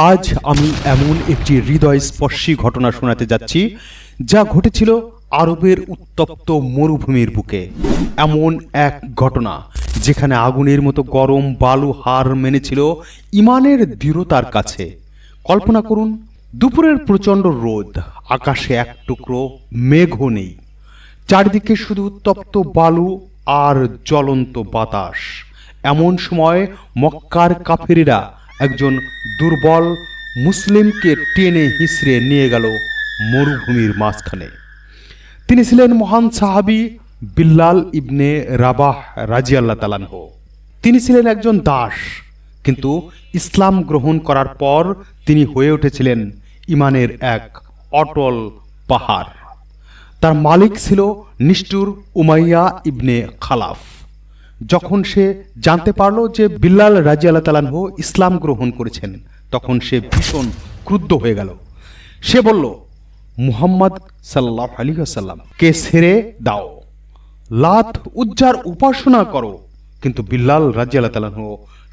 আজ আমি এমন একটি হৃদয়স্পর্শী ঘটনা শোনাতে যাচ্ছি যা ঘটেছিল আরবের উত্তপ্ত মরুভূমির বুকে। এমন এক ঘটনা যেখানে আগুনের মতো গরম বালু হার মেনেছিল ইমানের দৃঢ়তার কাছে। কল্পনা করুন, দুপুরের প্রচণ্ড রোদ, আকাশে এক টুকরো মেঘও নেই, চারিদিকে শুধু উত্তপ্ত বালু আর জ্বলন্ত বাতাস। এমন সময় মক্কার কাফেরেরা একজন দুর্বল মুসলিমকে টেনে হিঁচড়ে নিয়ে গেল মরুভূমির মাঝখানে। তিনি ছিলেন মহান সাহাবী বিল্লাল ইবনে রাবাহ রাদিয়াল্লাহু তাআলা আনহু। তিনি ছিলেন একজন দাস, কিন্তু ইসলাম গ্রহণ করার পর তিনি হয়ে উঠেছিলেন ইমানের এক অটল পাহাড়। তার মালিক ছিল নিষ্ঠুর উমাইয়া ইবনে খালাফ। যখন সে জানতে পারল যে বিল্লাল রাদিয়াল্লাহু তাআলা আনহু ইসলাম গ্রহণ করেছেন, তখন সে ভীষণ ক্রুদ্ধ হয়ে গেল। সে বলল, মুহাম্মদ সাল্লাল্লাহু আলাইহি ওয়াসাল্লাম কে ছেড়ে দাও, লাত উজ্জার উপাসনা করো। কিন্তু বিল্লাল রাদিয়াল্লাহু তাআলা আনহু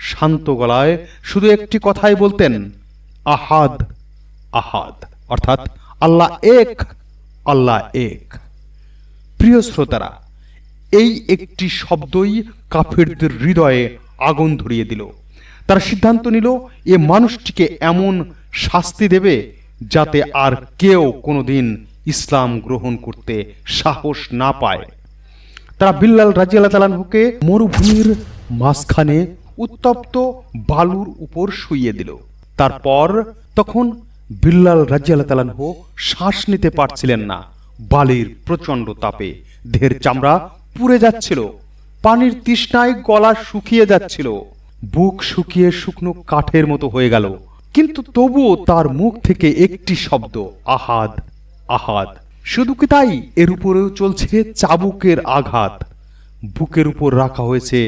শান্ত গলায় শুধু একটি কথাই বলতেন, আহাদ আহাদ, অর্থাৎ আল্লাহ এক, আল্লাহ এক। প্রিয় শ্রোতারা, এই একটি শব্দই কাফেরদের হৃদয়ে আগুন ধরিয়ে দিল। তারা সিদ্ধান্ত নিল এ মানুষটিকে এমন শাস্তি দেবে যাতে আর কেউ কোনোদিন ইসলাম গ্রহণ করতে সাহস না পায়। তারা বিল্লাল রাদিয়াল্লাহু তাআলা আনহুকে মরুভূমির মাঝখানে উত্তপ্ত বালুর উপর শুইয়ে দিল। তারপর তখন বিল্লাল রাদিয়াল্লাহু তাআলা আনহু শ্বাস নিতে পারছিলেন না। বালির প্রচণ্ড তাপে দেহের চামড়া পুড়ে যাচ্ছিল, পানির তৃষ্ণায় গলা শুকিয়ে যাচ্ছিল, বুক শুকিয়ে শুকনো কাঠের মতো হয়ে গেল। কিন্তু তবুও তার মুখ থেকে একটি শব্দ, আহাদ আহাদ। শুধু কি তাই, এর উপরেও চলছে চাবুকের আঘাত। বুকের উপর রাখা হয়েছে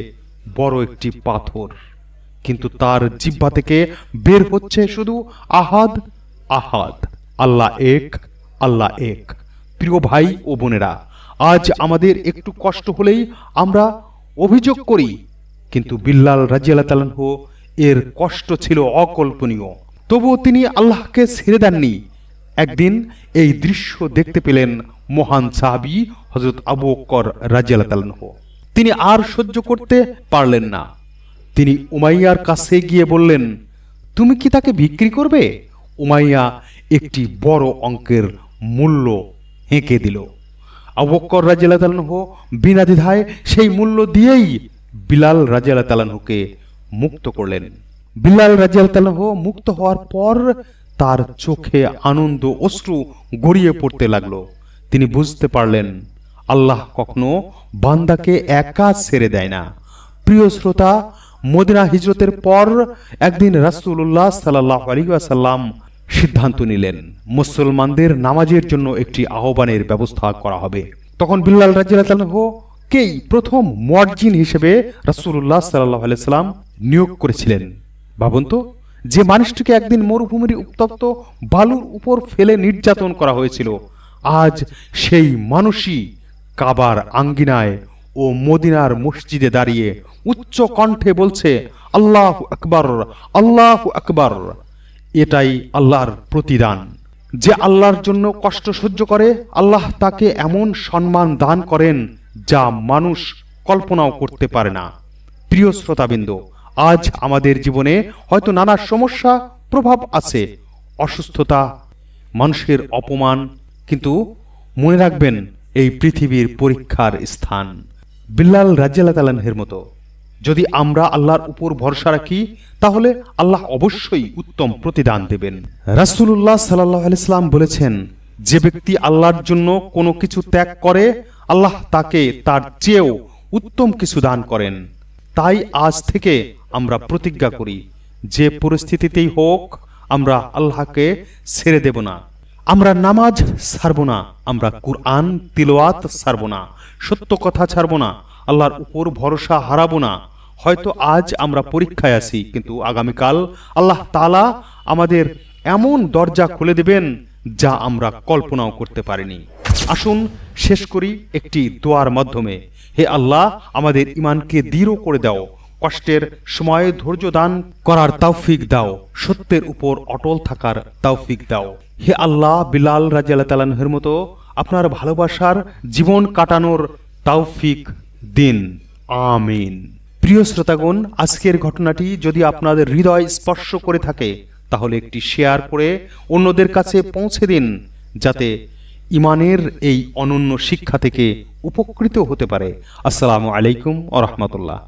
বড় একটি পাথর, কিন্তু তার জিহ্বা থেকে বের হচ্ছে শুধু আহাদ আহাদ, আল্লাহ এক, আল্লাহ এক। প্রিয় ভাই ও বোনেরা, আজ আমাদের একটু কষ্ট হলেই আমরা অভিযোগ করি, কিন্তু বিল্লাল রাদিয়াল্লাহু তাআলা আনহু এর কষ্ট ছিল অকল্পনীয়। তবুও তিনি আল্লাহকে ছেড়ে দেননি। একদিন এই দৃশ্য দেখতে পেলেন মহান সাহাবী হযরত আবু বকর রাদিয়াল্লাহু তাআলা আনহু। তিনি আর সহ্য করতে পারলেন না। তিনি উমাইয়ার কাছে গিয়ে বললেন, তুমি কি তাকে বিক্রি করবে? উমাইয়া একটি বড় অঙ্কের মূল্য হেঁকে দিল। আবু বকর রাদিয়াল্লাহু তাআলা আনহু বিনা দ্বিধায় সেই মূল্য দিয়েই বিল্লাল রাদিয়াল্লাহু তাআলা আনহুকে মুক্ত করলেন। বিল্লাল রাদিয়াল্লাহু তাআলা আনহু মুক্ত হওয়ার পর তার চোখে আনন্দ অশ্রু গড়িয়ে পড়তে লাগলো। তিনি বুঝতে পারলেন আল্লাহ কখনো বান্দাকে একা ছেড়ে দেয় না। প্রিয় শ্রোতা, মদিনা হিজরতের পর একদিন রাসূলুল্লাহ সাল্লাল্লাহু আলাইহি ওয়াসাল্লাম সিদ্ধান্ত নিলেন মুসলমানদের নামাজের জন্য একটি আহ্বানের ব্যবস্থা করা হবে। তখন বিল্লাল রাদিয়াল্লাহু তাআলা আনহু কেই প্রথম মুয়াজ্জিন হিসেবে রাসূলুল্লাহ সাল্লাল্লাহু আলাইহি ওয়াসাল্লাম নিয়োগ করেছিলেন। ভাবুন তো, যে মানুষটিকে একদিন মরুভূমির উত্তপ্ত বালুর উপর ফেলে নির্যাতন করা হয়েছিল, আজ সেই মানুষই কাবার আঙ্গিনায় ও মদিনার মসজিদে দাঁড়িয়ে উচ্চ কণ্ঠে বলছে, আল্লাহু আকবার, আল্লাহু আকবার। এটাই আল্লাহর প্রতিদান। যে আল্লাহর জন্য কষ্ট সহ্য করে, আল্লাহ তাকে এমন সম্মান দান করেন যা মানুষ কল্পনাও করতে পারে না। প্রিয় শ্রোতাবৃন্দ, আজ আমাদের জীবনে হয়তো নানা সমস্যা প্রভাব আছে, অসুস্থতা, মানুষের অপমান, কিন্তু মনে রাখবেন এই পৃথিবীর পরীক্ষার স্থান। বিল্লাল রাদিয়াল্লাহু তাআলা আনহুর মতো যদি আমরা আল্লাহর উপর ভরসা রাখি, তাহলে আল্লাহ অবশ্যই উত্তম প্রতিদান দেবেন। রাসূলুল্লাহ সাল্লাল্লাহু আলাইহি ওয়াসাল্লাম বলেছেন, যে ব্যক্তি আল্লাহর জন্য কোনো কিছু ত্যাগ করে, আল্লাহ তাকে তার চেয়েও উত্তম কিছু দান করেন। তাই আজ থেকে আমরা প্রতিজ্ঞা করি, যে পরিস্থিতিতেই হোক আমরা আল্লাহকে ছেড়ে দেব না। আমরা নামাজ ছাড়ব না, আমরা কুরআন তিলাওয়াত ছাড়ব না, সত্য কথা ছাড়ব না, আল্লাহর উপর ভরসা হারাবো না। হয়তো আজ আমরা পরীক্ষায় আছি, কিন্তু আগামীকাল আল্লাহ তাআলা আমাদের এমন দরজা খুলে দেবেন যা আমরা কল্পনাও করতে পারিনি। আসুন শেষ করি একটি দোয়ার মাধ্যমে। হে আল্লাহ, আমাদের ঈমানকে দৃঢ় করে দাও, কষ্টের সময়ে ধৈর্য দান করার তৌফিক দাও, সত্যের উপর অটল থাকার তৌফিক দাও। হে আল্লাহ, বিলাল রাদিয়াল্লাহু তাআলা আনহুর মতো আপনার ভালোবাসার জীবন কাটানোর তৌফিক দিন, আমিন। প্রিয় শ্রোতাগণ, আজকের ঘটনাটি যদি আপনাদের হৃদয় স্পর্শ করে থাকে তাহলে একটি শেয়ার করে অন্যদের কাছে পৌঁছে দিন, যাতে ইমানের এই অনন্য শিক্ষা থেকে উপকৃত হতে পারে। আসসালামু আলাইকুম ওয়া রাহমাতুল্লাহ।